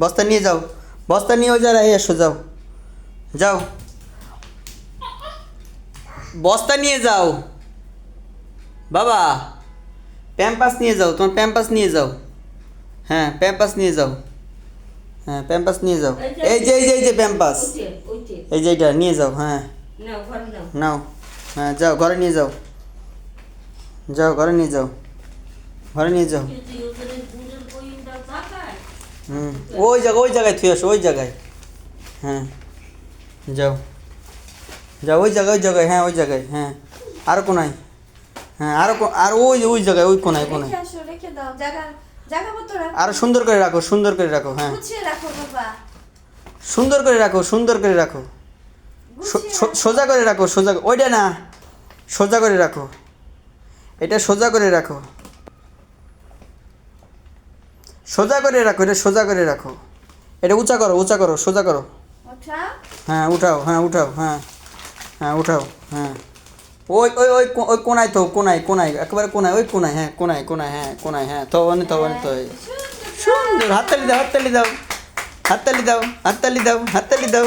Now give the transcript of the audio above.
বস্তা নিয়ে যাও, বস্তা নিয়ে ওই জায়গায় এসো, যাও যাও, বস্তা নিয়ে যাও বাবা, প্যাম্পাস নিয়ে যাও, তোমার প্যাম্পাস নিয়ে যাও। হ্যাঁ প্যাম্পাস নিয়ে যাও, হ্যাঁ প্যাম্পাস নিয়ে যাও। এই যে প্যাম্পাস, এই যে এইটা নিয়ে যাও। হ্যাঁ নাও, হ্যাঁ যাও ঘরে নিয়ে যাও, যাও ঘরে নিয়ে যাও, ঘরে নিয়ে যাও। হুম, ওই জায়গায় থুয়ে আসো, ওই জায়গায়। হ্যাঁ যাও, যাও ওই জায়গায়, হ্যাঁ ওই জায়গায়, হ্যাঁ আরও কোনায়, হ্যাঁ আর ওই জায়গায়, ওই কোনায় কোনায়। আরো সুন্দর করে রাখো, সুন্দর করে রাখো, হ্যাঁ সুন্দর করে রাখো, সুন্দর করে রাখো, সোজা করে রাখো, সোজা, ওইটা না, সোজা করে রাখো, এটা সোজা করে রাখো, সোজা করে রাখো, এটা সোজা করে রাখো, এটা উঁচা করো, উঁচা করো, সোজা করো। হ্যাঁ উঠাও, হ্যাঁ উঠাও, হ্যাঁ হ্যাঁ উঠাও, হ্যাঁ ওই কোনায় তো, কোনায় কোনায় একেবারে কোনায়, ওই কোনায়, হ্যাঁ কোনায় কোনায়, হ্যাঁ কোনায়, হ্যাঁ তো সুন্দর, হাততালি দাও, হাততালি দাও, হাততালি দাও, হাততালি দাও, হাততালি দাও।